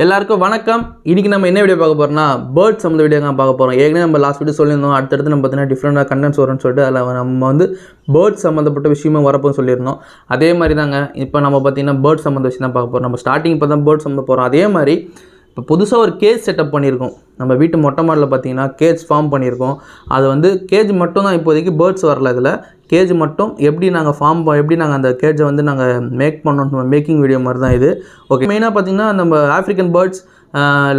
எல்லாருக்கும் வணக்கம். இன்னைக்கு நம்ம என்ன வீடியோ பார்க்க போறோம்னா பேர்ட்ஸ் சம்மந்த வீடியோ தான் பார்க்க போறோம். ஏற்கனவே நம்ம லாஸ்ட் வீடியோ சொல்லியிருந்தோம், அடுத்தடுத்து நம்ம பார்த்தீங்கன்னா டிஃப்ரெண்டாக கண்டென்ட்ஸ் வரும்னு சொல்லிட்டு அதில் நம்ம வந்து பேர்ட்ஸ் சம்மந்தப்பட்ட விஷயமும் வரப்போன்னு சொல்லியிருந்தோம். அதே மாதிரி தாங்க இப்போ நம்ம பார்த்தீங்கன்னா பேர்ட்ஸ் சம்மந்த விஷயம் தான் பார்க்க போகிறோம். நம்ம ஸ்டார்டிங் இப்போ தான் பேர்ட்ஸ் சம்மந்த போகிறோம். அதே மாதிரி இப்போ புதுசாக ஒரு கேஜ் செட்டப் பண்ணியிருக்கோம். நம்ம வீட்டு மொட்டை மாடியில் பார்த்தீங்கன்னா கேஜ் ஃபார்ம் பண்ணியிருக்கோம். அது வந்து கேஜ் மட்டும் தான் இப்போதைக்கு பேர்ட்ஸ் வரல. இதில் கேஜ் மட்டும் எப்படி நாங்கள் எப்படி நாங்கள் அந்த கேஜை வந்து நாங்கள் மேக்கிங் வீடியோ மாதிரி தான் இது. ஓகே, மெயினாக பார்த்தீங்கன்னா நம்ம ஆஃப்ரிக்கன் பேர்ட்ஸ்,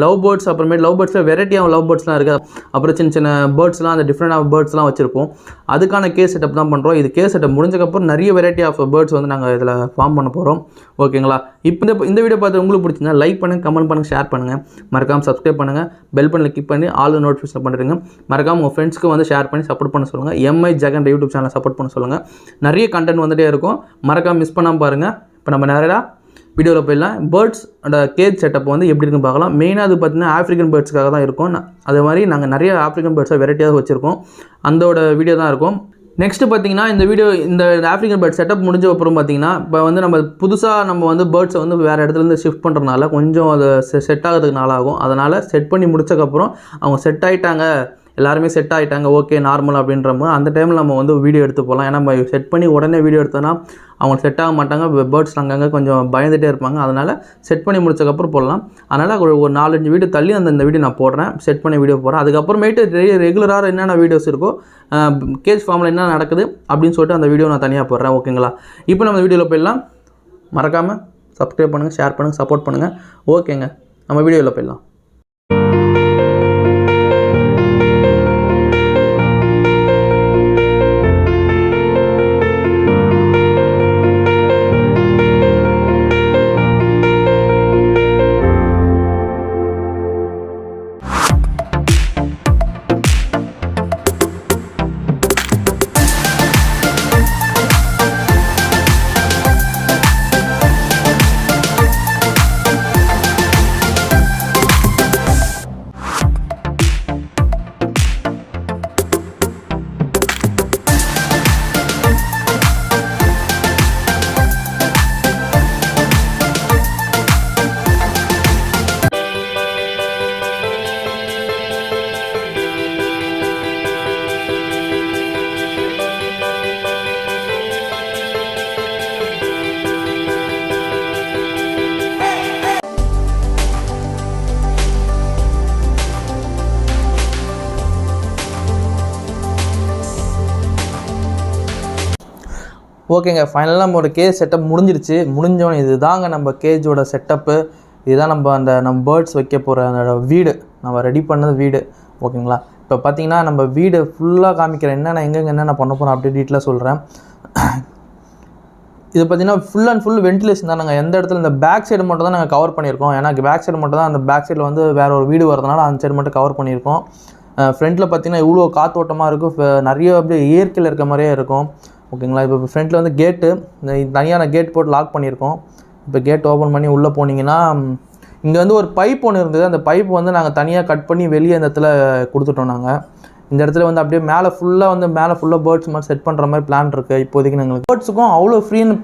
லவ் பேர்ட்ஸ், அப்புறமேட்டு லவ் பேர்ட்ஸில் வெரைட்டியாக லவ் பேர்ட்ஸ்லாம் இருக்குது. அப்புறம் சின்ன சின்ன பேர்ட்ஸ்லாம் அந்த டிஃப்ரெண்ட் ஆஃப் பேர்ட்ஸ்லாம் வச்சுருப்போம். அதுக்கான கேஸ் செட்டப் தான் பண்ணுறோம். இது கேஸ் செட்டப் முடிஞ்சக்கப்புறம் நிறைய வெரைட்டி ஆஃப் பேர்ட்ஸ் வந்து நாங்கள் இதில் ஃபார்ம் பண்ண போகிறோம். ஓகேங்களா? இப்போ இந்த வீடியோ பார்த்து உங்களுக்கு பிடிச்சிருந்தா லைக் பண்ணுங்கள், கமெண்ட் பண்ணுங்கள், ஷேர் பண்ணுங்கள், மறக்காமல் சப்ஸ்கிரைப் பண்ணுங்கள், பெல் பட்டனை கிளிக் பண்ணி ஆல் நோட்டிஃபிகேஷன் பண்ணுறீங்க. மறக்காமல் உங்கள் ஃப்ரெண்ட்ஸ்க்கு வந்து ஷேர் பண்ணி சப்போர்ட் பண்ண சொல்லுங்கள். எம்ஐ ஜகன் யூடியூப் சேனலை சப்போர்ட் பண்ண சொல்லுங்கள். நிறைய கண்டென்ட் வந்துகிட்டே இருக்கும், மறக்காமல் மிஸ் பண்ணாமல் பாருங்கள். இப்போ நம்ம நிறையா வீடியோவில் போயிடலாம். பேர்ட்ஸ் அந்த கேஜ் செட்டப் வந்து எப்படி இருக்குன்னு பார்க்கலாம். மெயினாக அது பார்த்திங்கன்னா ஆஃப்ரிக்கன் பேர்ட்ஸ்க்காக தான் இருக்கும். அதே மாதிரி நாங்கள் நிறைய ஆஃப்ரிக்கன் பேர்ட்ஸை வெரைட்டியாக வச்சுருக்கோம். அதோட வீடியோ தான் இருக்கும். நெக்ஸ்ட்டு பார்த்தீங்கன்னா இந்த ஆஃப்ரிக்கன் பேர்ட் செட்டப் முடிஞ்ச அப்புறம் பார்த்தீங்கன்னா இப்போ வந்து நம்ம புதுசாக நம்ம வந்து பேர்ட்ஸை வந்து வேறு இடத்துலேருந்து ஷிஃப்ட் பண்ணுறதுனால கொஞ்சம் அது செட் ஆகிறதுக்கு நாளாகும். அதனால் செட் பண்ணி முடிச்சக்கப்புறம் அவங்க செட் ஆகிட்டாங்க, எல்லாருமே செட் ஆகிட்டாங்க, ஓகே நார்மல் அப்படின்றப்போ அந்த டைமில் நம்ம வந்து வீடியோ எடுத்து போகலாம். ஏன்னா நம்ம செட் பண்ணி உடனே வீடியோ எடுத்தோன்னா அவங்க செட் ஆக மாட்டாங்க, பேர்ட்ஸ் அங்கங்கே கொஞ்சம் பயந்துகிட்டே இருப்பாங்க. அதனால் செட் பண்ணி முடிச்சக்கப்புறம் போடலாம். அதனால் ஒரு 4-5 வீடியோ தள்ளி இந்த வீடியோ நான் போடுறேன், செட் பண்ணி வீடியோ போடுறேன். அதுக்கப்புறமேட்டு ரெகுலராக என்னென்ன வீடியோஸ் இருக்கோ, கேஜ் ஃபார்மில் என்ன நடக்குது அப்படின்னு சொல்லிட்டு அந்த வீடியோ நான் தனியாக போடுறேன். ஓகேங்களா? இப்போ நம்ம வீடியோவில் போயிடலாம். மறக்காமல் சப்ஸ்கிரைப் பண்ணுங்கள், ஷேர் பண்ணுங்கள், சப்போர்ட் பண்ணுங்கள். ஓகேங்க, நம்ம வீடியோவில் போயிடலாம். ஓகேங்க, ஃபைனலாக நம்ம ஒரு கேஜ் செட்டப் முடிஞ்சோன்னு இது தாங்க நம்ம கேஜோட செட்டப்பு. இதுதான் நம்ம பேர்ட்ஸ் வைக்க போகிற அந்த வீடு, நம்ம ரெடி பண்ணது வீடு. ஓகேங்களா? இப்போ பார்த்தீங்கன்னா நம்ம வீடு ஃபுல்லாக காமிக்கிறேன், என்னென்ன பண்ண போகிறோம் அப்படி டீட்டெயிலாக சொல்கிறேன். இது பார்த்திங்கன்னா ஃபுல் அண்ட் ஃபுல் வென்டிலேஷன் தான். நாங்கள் எந்த இடத்துல இந்த பேக் சைடு மட்டும் தான் நாங்கள் கவர் பண்ணியிருக்கோம். ஏன்னா பேக் சைடு மட்டும் தான், அந்த பேக் சைடில் வந்து வேறு ஒரு வீடு வரதுனால அந்த சைடு மட்டும் கவர் பண்ணியிருக்கோம். ஃப்ரண்ட்டில் பார்த்திங்கன்னா இவ்வளோ காற்றோட்டமாக இருக்கும், நிறைய அப்படியே இயற்கையில் இருக்க மாதிரியே இருக்கும். ஓகேங்களா? இப்போ ஃப்ரண்ட்டில் வந்து கேட்டு தனியான கேட் போட்டு லாக் பண்ணியிருக்கோம். இப்போ கேட் ஓப்பன் பண்ணி உள்ளே போனீங்கன்னா இங்கே வந்து ஒரு பைப் ஒன்று இருந்தது. அந்த பைப் வந்து நாங்கள் தனியாக கட் பண்ணி வெளியே இந்த இடத்துல கொடுத்துட்டோம். நாங்கள் இந்த இடத்துல வந்து அப்படியே மேலே ஃபுல்லாக பேர்ட்ஸ் மாதிரி செட் பண்ணுற மாதிரி பிளான் இருக்குது இப்போதைக்கு. நாங்கள் பேர்ட்ஸுக்கும் அவ்வளோ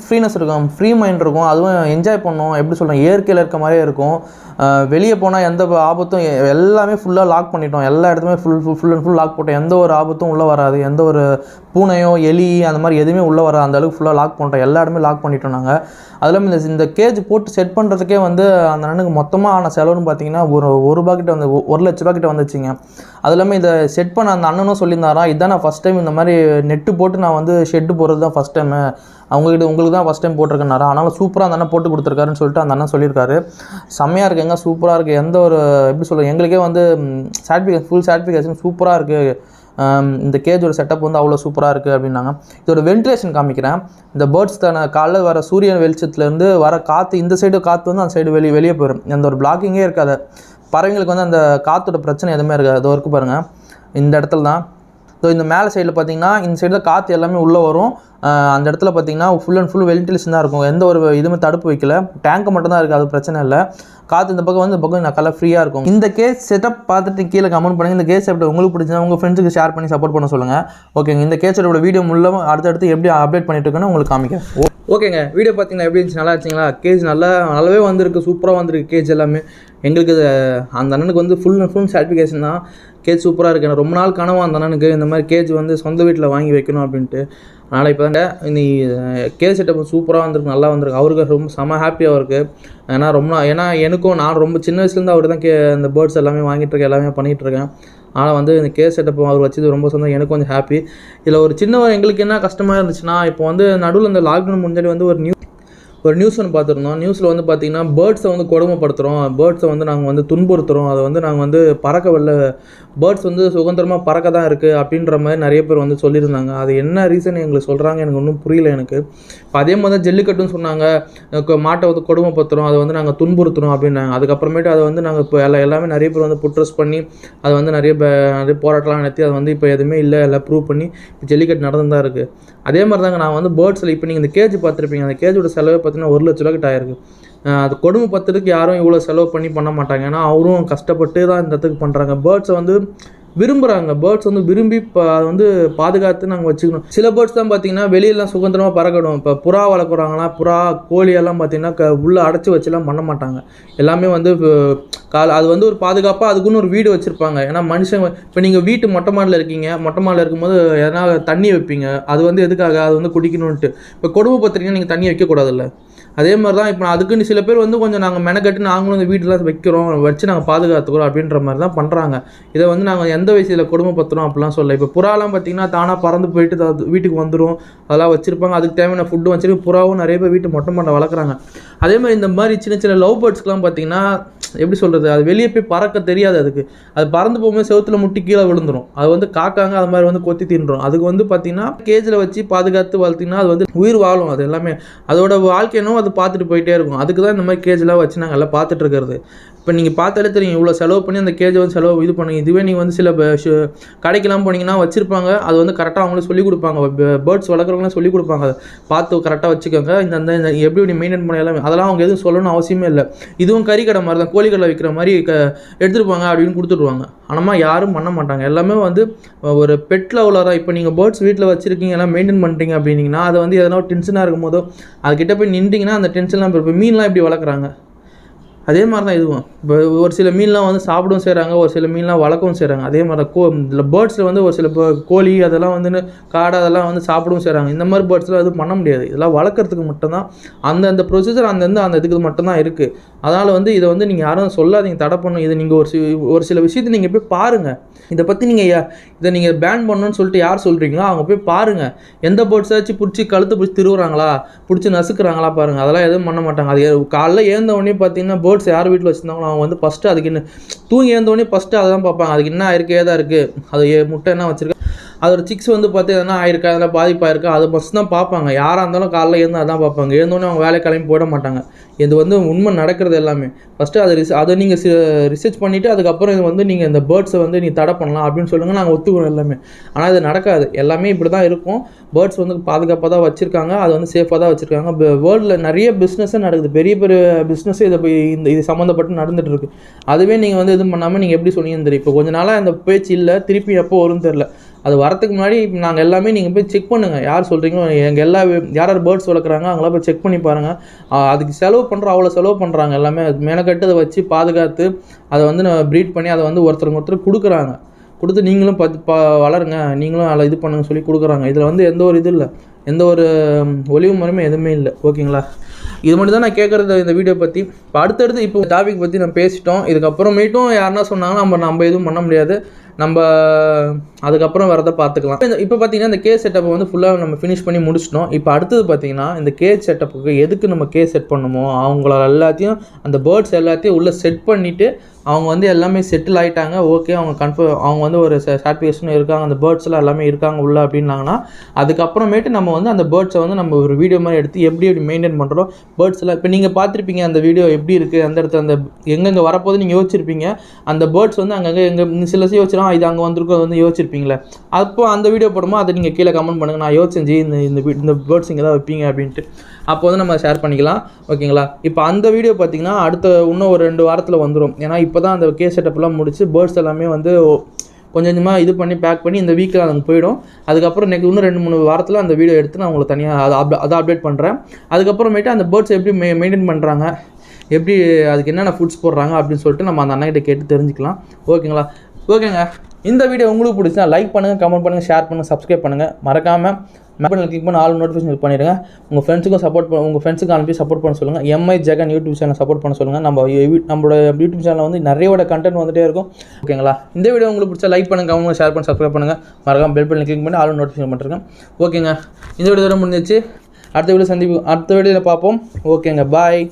ஃப்ரீனஸ் இருக்கும், ஃப்ரீ மைண்ட் இருக்கும். அதுவும் என்ஜாய் பண்ணோம். எப்படி சொல்கிறோம், இயற்கையில் இருக்க மாதிரியே இருக்கும். வெளியே போனால் எந்த ஆபத்தும், எல்லாமே ஃபுல்லாக லாக் பண்ணிட்டோம். எல்லா இடத்துமே ஃபுல் அண்ட் ஃபுல் லாக் போட்டோம். எந்த ஒரு ஆபத்தும் உள்ளே வராது. எந்த ஒரு பூனையோ எலி அந்த மாதிரி எதுவுமே உள்ளே வராது. அந்த அளவுக்கு ஃபுல்லாக லாக் பண்ணிட்டோம். எல்லா இடமே லாக் பண்ணிட்டோம். நாங்கள் அது இல்லாமல் இந்த கேஜ் போட்டு செட் பண்ணுறதுக்கே வந்து அந்த அண்ணனுக்கு மொத்தமாக ஆன செலவுன்னு பார்த்தீங்கன்னா ஒரு ரூபா கிட்ட வந்து 1 லட்ச ரூபா கிட்ட வந்துச்சுங்க. அது இல்லாமல் இதை செட் பண்ண அந்த அண்ணனும் சொல்லியிருந்தாராம், இதுதான் நான் ஃபஸ்ட் டைம் இந்த மாதிரி நெட்டு போட்டு நான் வந்து ஷெட்டு போடுறது தான் ஃபஸ்ட் டைமு, உங்களுக்கு தான் ஃபஸ்ட் டைம் போட்டிருக்கேன்னாரா. ஆனாலும் சூப்பராக அந்த அண்ணன் போட்டு கொடுத்துருக்காருன்னு சொல்லிட்டு அந்த அண்ணன் சொல்லியிருக்காரு. செம்மையாக இருக்குங்க, சூப்பராக இருக்குது. எந்த ஒரு எப்படி சொல்கிறது, எங்களுக்கே வந்து ஃபுல் சாட்டிஃபிகேஷன் சூப்பராக இருக்குது. இந்த கேஜோட செட்டப் வந்து அவ்வளோ சூப்பராக இருக்குது அப்படின்னாங்க. இதோட வென்டிலேஷன் காமிக்கிறேன். இந்த பேர்ட்ஸ் காலைல வர சூரிய வெளிச்சத்துலேருந்து வர காற்று, இந்த சைடு காற்று வந்து அந்த சைடு வெளியே போயிடும். எந்த ஒரு பிளாக்கிங்கே இருக்காது. பறவைங்களுக்கு வந்து அந்த காற்றோட பிரச்சனை எதுவுமே இருக்காது. அது வரைக்கும் பாருங்கள், இந்த இடத்துல தான். ஸோ இந்த மேலே சைடில் பார்த்தீங்கன்னா இந்த சைடு தான் காற்று எல்லாமே உள்ளே வரும். அந்த இடத்துல பார்த்தீங்கன்னா ஃபுல் அண்ட் ஃபுல் வென்டிலேஷன் தான் இருக்கும். எந்த ஒரு இதுவுமே தடுப்பு வைக்கல. டேங்க் மட்டும் தான் இருக்குது, அது பிரச்சனை இல்லை. காற்று இந்த பக்கம் வந்து இந்த பக்கம் நல்லா ஃப்ரீயாக இருக்கும். இந்த கேஸ் செட்டப் பார்த்துட்டு கீழே கமெண்ட் பண்ணுங்கள். இந்த கேஸ் செட்டப் உங்களுக்கு பிடிச்சா உங்கள் ஃப்ரெண்ட்ஸுக்கு ஷேர் பண்ணி சப்போர்ட் பண்ண சொல்லுங்கள். ஓகேங்க, இந்த கேஸ் செட்டோட வீடியோ மூலமாக அடுத்தடுத்து எப்படி அப்டேட் பண்ணிட்டு இருக்கேன்னு உங்களுக்கு காமிக்கிறேன். ஓகேங்க, வீடியோ பார்த்தீங்கன்னா எப்படி இருந்துச்சு? நல்லா இருந்துச்சுங்களா? கேஜ் நல்லாவே வந்திருக்கு, சூப்பராக வந்திருக்கு கேஜ் எல்லாமே. எங்களுக்கு அந்த அண்ணனுக்கு வந்து ஃபுல் அண்ட் ஃபுல் சாட்டிஃபிகேஷன் தான். கேஜ் சூப்பராக இருக்குது. எனக்கு ரொம்ப நாள் கனவு அந்த அண்ணனுக்கு இந்த மாதிரி கேஜ் வந்து சொந்த வீட்டில் வாங்கி வைக்கணும் அப்படின்ட்டு. அதனால் இப்போ தாங்க நீ கேஜ் செட்டப் சூப்பராக வந்திருக்கு, நல்லா வந்திருக்கு. அவருக்கு ரொம்ப செம ஹாப்பியாக இருக்குது. ஏன்னா எனக்கும் நான் ரொம்ப சின்ன வயசுலேருந்து அவர் தான் இந்த பேர்ட்ஸ் எல்லாமே வாங்கிட்டுருக்கேன், எல்லாமே பண்ணிகிட்ருக்கேன். ஆனால் வந்து இந்த கேஸ் செட்டப் அவர் வச்சது ரொம்ப சந்தோஷம், எனக்கு கொஞ்சம் ஹாப்பி. இதில் ஒரு எங்களுக்கு என்ன கஷ்டமாக இருந்துச்சுன்னா, இப்போ வந்து நடுவில் இந்த லாக்டவுன் முன்னாடி வந்து ஒரு நியூஸ் ஒன்று பார்த்துருந்தோம். நியூஸில் வந்து பார்த்திங்கன்னா பேர்ட்ஸை வந்து கொடுமைப்படுத்துகிறோம், பேர்ட்ஸை வந்து நாங்கள் வந்து துன்புறுத்துகிறோம், அதை வந்து நாங்கள் வந்து பேர்ட்ஸ் வந்து சுதந்திரமாக பறக்க தான் இருக்குது அப்படின்ற மாதிரி நிறைய பேர் வந்து சொல்லியிருந்தாங்க. அது என்ன ரீசன் எங்களுக்கு சொல்கிறாங்க எனக்கு ஒன்றும் புரியல எனக்கு. இப்போ அதே மாதிரி தான் ஜல்லிக்கட்டுன்னு சொன்னாங்க, மாட்டை வந்து கொடுமைப்படுத்துகிறோம், அதை வந்து நாங்கள் துன்புறுத்துகிறோம் அப்படின்னாங்க. அதுக்கப்புறமேட்டு அதை வந்து நாங்கள் இப்போ எல்லாமே நிறைய பேர் வந்து புட்ரஸ் பண்ணி அதை வந்து நிறைய போராட்டம்லாம் நடத்தி அதை வந்து இப்போ எதுவுமே இல்லை, எல்லாம் ப்ரூவ் பண்ணி இப்போ ஜல்லிக்கட்டு நடந்து தான் இருக்குது. அதே மாதிரி தாங்க நான் வந்து பேர்ட்ஸில் இப்போ நீங்கள் இந்த கேஜ் பார்த்துருப்பீங்க, அந்த கேஜோட செலவு பார்த்தீங்கன்னா 1 லட்ச ரூபாய்க்கிட்ட ஆயிருக்கு. அது கொடுமை பத்துறதுக்கு யாரும் இவ்வளோ செலவு பண்ண மாட்டாங்க. ஏன்னா அவரும் கஷ்டப்பட்டு தான் இந்த இடத்துக்கு பண்ணுறாங்க. பேர்ட்ஸை வந்து விரும்புகிறாங்க, பேர்ட்ஸ் வந்து விரும்பி அதை வந்து பாதுகாத்து நாங்கள் வச்சுக்கணும். சில பேர்ட்ஸ் தான் பார்த்திங்கன்னா வெளியெல்லாம் சுதந்திரமாக பறக்கணும். இப்போ புறா வளர்க்குறாங்கன்னா, புறா கோழியெல்லாம் பார்த்திங்கன்னா உள்ளே அடைச்சி வச்சுலாம் பண்ண மாட்டாங்க. எல்லாமே வந்து அது வந்து ஒரு பாதுகாப்பாக அதுக்குன்னு ஒரு வீடு வச்சுருப்பாங்க. ஏன்னா மனுஷங்க இப்போ நீங்கள் வீட்டு மொட்டை மாடியில் இருக்கீங்க, மொட்டை மாடியில் இருக்கும்போது எதனா தண்ணி வைப்பீங்க, அது வந்து எதுக்காக? அது வந்து குடிக்கணுன்ட்டு. இப்போ கொடுமை பத்திரிங்கன்னா நீங்கள் தண்ணி வைக்கக்கூடாதுல்ல. அதே மாதிரி தான் இப்போ அதுக்குன்னு சில பேர் வந்து கொஞ்சம் நாங்கள் மெனக்கட்டு நாங்களும் இந்த வீட்டில் வைக்கிறோம், வச்சு நாங்கள் பாதுகாத்துக்கிறோம் அப்படின்ற மாதிரி தான் பண்ணுறாங்க. இதை வந்து நாங்கள் எந்த வயசில் கொடுமைப்படுத்துகிறோம் அப்படிலாம் சொல்ல. இப்போ புறாலாம் பார்த்திங்கன்னா தானாக பறந்து போயிட்டு வீட்டுக்கு வந்துடும், அதெல்லாம் வச்சுருப்பாங்க. அதுக்கு தேவையான ஃபுட்டு வச்சுருக்கு. புறாவும் நிறைய பேர் வீட்டு மொட்டை மாட்டை வளர்க்குறாங்க. அதே மாதிரி இந்த மாதிரி சின்ன சின்ன லவ் பேர்ட்ஸ்க்கெலாம் பார்த்திங்கன்னா எப்படி சொல்கிறது, அது வெளியே போய் பறக்க தெரியாது. அது பறந்து போகும்போது செவுத்துல முட்டி கீழே விழுந்துடும். அது வந்து காக்காங்க அது மாதிரி வந்து கொத்தி தின்றும். அதுக்கு வந்து பார்த்திங்கன்னா கேஜில் வச்சு பாதுகாத்து வளர்த்திங்கன்னா அது வந்து உயிர் வாழும். அது எல்லாமே அதோட வாழ்க்கையினும் அது பார்த்துட்டு போயிட்டே இருக்கும். அதுக்கு தான் இந்த மாதிரி கேஜெலாம் வச்சு நாங்கள் எல்லாம் பார்த்துட்டு இருக்கிறது. இப்போ நீங்கள் பார்த்தாலே தெரியும், இவ்வளோ செலவு பண்ணி அந்த கேஜை வந்து இது பண்ணுங்க. இதுவே நீங்கள் வந்து சில கடைக்கெல்லாம் போனீங்கன்னா வச்சுருப்பாங்க, அது வந்து கரெக்டாக அவங்களே சொல்லிக் கொடுப்பாங்க. பேர்ட்ஸ் வளர்க்குறவங்களாம் சொல்லிக் கொடுப்பாங்க, அதை பார்த்து கரெக்டாக வச்சுக்கோங்க, இந்த எப்படி மெயின்டைன் பண்ண எல்லாமே. அதெல்லாம் அவங்க எதுவும் சொல்லணும்னு அவசியமே இல்லை. இதுவும் கறிக்கடை மாதிரி தான், கோழிக்கடை விற்கிற மாதிரி எடுத்துருப்பாங்க அப்படின்னு கொடுத்துடுவாங்க. ஆனால் யாரும் பண்ண மாட்டாங்க. எல்லாமே வந்து ஒரு பெட் லெவலராக இப்போ நீங்கள் பேர்ட்ஸ் வீட்டில் வச்சுருக்கீங்க, எல்லாம் மெயின்டைன் பண்ணிட்டீங்க அப்படின்னீங்கன்னா அதை வந்து எதனா டென்ஷனாக இருக்கும் போதோ அதுக்கிட்ட போய் நின்றிங்கன்னா அந்த டென்ஷன்லாம் இப்போ மீன்லாம் எப்படி வளர்க்குறாங்க அதே மாதிரி தான் இதுவும். இப்போ ஒரு சில மீன்லாம் வந்து சாப்பிடவும் செய்கிறாங்க, ஒரு சில மீன்லாம் வளர்க்கவும் செய்கிறாங்க. அதே மாதிரி தான் இதில் பேர்ட்ஸில் வந்து ஒரு சில கோழி அதெல்லாம் வந்து காடை அதெல்லாம் வந்து சாப்பிடவும் செய்கிறாங்க. இந்த மாதிரி பேர்ட்ஸ்லாம் எதுவும் பண்ண முடியாது. இதெல்லாம் வளர்க்குறதுக்கு மட்டும்தான் அந்த ப்ரொசீஜர் அந்த இதுக்கு மட்டும்தான் இருக்குது. அதனால் வந்து இதை வந்து நீங்கள் யாரும் சொல்லாதீங்க, தடை பண்ணணும். இதை நீங்கள் ஒரு சில விஷயத்தை நீங்கள் போய் பாருங்கள். இதை பற்றி இதை நீங்கள் பேன் பண்ணணும்னு சொல்லிட்டு யார் சொல்கிறீங்களோ அவங்க போய் பாருங்கள். எந்த பேர்ட்ஸாச்சும் பிடிச்சி கழுத்து பிடிச்சி திருவுறாங்களா, பிடிச்சி நசுக்குறாங்களா பாருங்கள். அதெல்லாம் எதுவும் பண்ண மாட்டாங்க. அது காலைல ஏந்தவொடனே பார்த்தீங்கன்னா பேர்ட்ஸ் யார் வீட்டில் வச்சுருந்தாங்களோ அவங்க வந்து ஃபஸ்ட்டு அதுக்கு என்ன தூங்கி ஏந்தவொடனே ஃபஸ்ட்டு அதை தான் பார்ப்பாங்க. அதுக்கு என்ன ஆயிருக்கு, ஏதா இருக்குது, அது முட்டை என்ன வச்சுருக்கு, அதோட சிக்ஸ் வந்து பார்த்து எதனா ஆயிருக்கா, அதெல்லாம் பாதிப்பாயிருக்கா, அதை ஃபஸ்ட் தான் பார்ப்பாங்க. யாராக இருந்தாலும் காலைல ஏந்து அதான் பார்ப்பாங்க. ஏந்தோடனே அவங்க வேலை கிளம்பி போட மாட்டாங்க. இது வந்து உண்மை நடக்கிறது எல்லாமே. ஃபஸ்ட்டு அதை நீங்கள் ரிசர்ச் பண்ணிவிட்டு அதுக்கப்புறம் இது வந்து நீங்கள் இந்த பேர்ட்ஸை வந்து நீ தடை பண்ணலாம் அப்படின்னு சொல்லுங்கள், நாங்கள் ஒத்துக்கிறோம் எல்லாமே. ஆனால் இது நடக்காது. எல்லாமே இப்படி தான் இருக்கும். பேர்ட்ஸ் வந்து பாதுகாப்பாக தான் வச்சுருக்காங்க, அது வந்து சேஃபாக தான் வச்சுருக்காங்க. வேர்ல்டில் நிறைய பிஸ்னஸே நடக்குது, பெரிய பெரிய பிஸ்னஸே இது சம்மந்தப்பட்டு நடந்துகிட்ருக்கு. அதுவே நீங்கள் வந்து இது பண்ணாமல் நீங்கள் எப்படி சொன்னீங்கன்னு தெரியும். இப்போ கொஞ்ச நாளாக அந்த பேச்சு இல்லை, திருப்பி எப்போ வரும்னு தெரில. அது வரத்துக்கு முன்னாடி நாங்கள் எல்லாமே நீங்கள் போய் செக் பண்ணுங்கள். யார் சொல்கிறீங்களோ எங்கள் யார் பேர்ட்ஸ் வளர்க்குறாங்க அவங்களாம் போய் செக் பண்ணி பாருங்கள். அதுக்கு செலவு பண்ணுறோம், அவ்வளோ செலவு பண்ணுறாங்க. எல்லாமே மெனக்கட்டு அதை வச்சு பாதுகாத்து அதை வந்து ப்ரீட் பண்ணி அதை வந்து ஒருத்தர் கொடுக்குறாங்க. கொடுத்து நீங்களும் வளருங்க, நீங்களும் அதில் இது பண்ணுங்க சொல்லி கொடுக்குறாங்க. இதில் வந்து எந்த ஒரு இது இல்லை, எந்த ஒரு ஒளிவு முறையுமே எதுவுமே இல்லை. ஓகேங்களா? இது மட்டும் தான் நான் கேட்குறது இந்த வீடியோ பற்றி. இப்போ அடுத்தடுத்து இப்போ டாபிக் பற்றி நம்ம பேசிட்டோம். இதுக்கப்புறமேட்டும் யாருன்னா சொன்னாங்கன்னா நம்ம எதுவும் பண்ண முடியாது. நம்ம அதுக்கப்புறம் வரதை பார்த்துக்கலாம். இப்போ பார்த்தீங்கன்னா இந்த கேஸ் செட்டப்பை வந்து ஃபுல்லாக நம்ம ஃபினிஷ் பண்ணி முடிச்சிட்டோம். இப்போ அடுத்தது பார்த்தீங்கன்னா இந்த கேஸ் செட்டப்புக்கு எதுக்கு நம்ம கேஸ் செட் பண்ணுமோ அவங்கள எல்லாத்தையும் அந்த பேர்ட்ஸ் எல்லாத்தையும் உள்ளே செட் பண்ணிவிட்டு அவங்க வந்து எல்லாமே செட்டில் ஆகிட்டாங்க, ஓகே, அவங்க வந்து ஒரு சாட்டிஸ்ஃபேக்ஷனும் இருக்காங்க, அந்த பேர்ட்ஸ்லாம் எல்லாமே இருக்காங்க உள்ள அப்படின்னாங்கன்னா அதுக்கப்புறமேட்டு நம்ம வந்து அந்த பேர்ட்ஸை வந்து நம்ம ஒரு வீடியோ மாதிரி எடுத்து எப்படி மெயின்டைன் பண்ணுறோம் பேர்ட்ஸ் எல்லாம். இப்போ நீங்கள் பார்த்துருப்பீங்க அந்த வீடியோ எப்படி இருக்குது, அந்த இடத்துல அந்த எங்கெங்கே வரப்போது நீங்கள் யோசிச்சிருப்பீங்க. அந்த பேர்ட்ஸ் வந்து அங்கங்கே சில யோசிச்சிடும், இது அங்கே வந்திருக்கும், அது வந்து யோசிச்சிருப்பீங்களே. அப்போ அந்த வீடியோ போடும்போது அதை நீங்கள் கீழே கமெண்ட் பண்ணுங்கள், நான் யோசிச்சு இந்த பேர்ட்ஸ் இங்கே தான் வைப்பீங்க அப்படின்ட்டு. அப்போ வந்து நம்ம ஷேர் பண்ணிக்கலாம். ஓகேங்களா? இப்போ அந்த வீடியோ பார்த்திங்கன்னா இன்னும் ஒரு 2 வாரத்தில் வந்துடும். ஏன்னா இப்போ தான் அந்த கேஸ் செட்டப்லாம் முடிச்சு பேர்ட்ஸ் எல்லாமே வந்து கொஞ்சம் கொஞ்சமாக இது பண்ணி பேக் பண்ணி இந்த வீக்கில் அது போயிடும். அதுக்கப்புறம் இன்னும் 2-3 வாரத்தில் அந்த வீடியோ எடுத்து நான் உங்களுக்கு தனியாக அதை அப்டேட் பண்ணுறேன். அதுக்கப்புறமேட்டு அந்த பேர்ட்ஸ் எப்படி மெயின்டைன் பண்ணுறாங்க, எப்படி அதுக்கு என்னென்ன ஃபுட்ஸ் போடுறாங்க அப்படின்னு சொல்லிட்டு நம்ம அந்த அண்ணன்கிட்ட கேட்டு தெரிஞ்சுக்கலாம். ஓகேங்களா? ஓகேங்க, இந்த வீடியோ உங்களுக்கு பிடிச்சா லைக் பண்ணுங்கள், கமெண்ட் பண்ணுங்கள், ஷேர் பண்ணுங்கள், சப்ஸ்கிரைப் பண்ணுங்கள். மறக்காமல் மேப்பில் கிளிக் பண்ணி ஆல் நோட்டிஃபிகேஷன் பண்ணிடுங்க. உங்கள் ஃப்ரெண்ட்ஸுக்கும் அனுப்பி சப்போர்ட் பண்ண சொல்லுங்கள். MI Jegan YouTube channel support பண்ண சொல்லுங்கள். நம்மளோட யூடியூப் சேனலில் வந்து நிறையோட கண்டென்ட் வந்துட்டே இருக்கும். ஓகேங்களா? இந்த வீடியோ உங்களுக்கு பிடிச்சா லைக் பண்ணுங்கள், கமெண்ட் ஷேர் பண்ணி சப்ஸ்கிரைப் பண்ணுங்கள். மறக்காமல் பெல் பட்டன் கிளிக் பண்ணி ஆல் நோட்டிஃபிகேஷன் பண்ணிருக்கேன். ஓகேங்க, இந்த வீடியோ முடிஞ்சிச்சு. அடுத்த வீடியோவில் பார்ப்போம். ஓகேங்க, பாய்.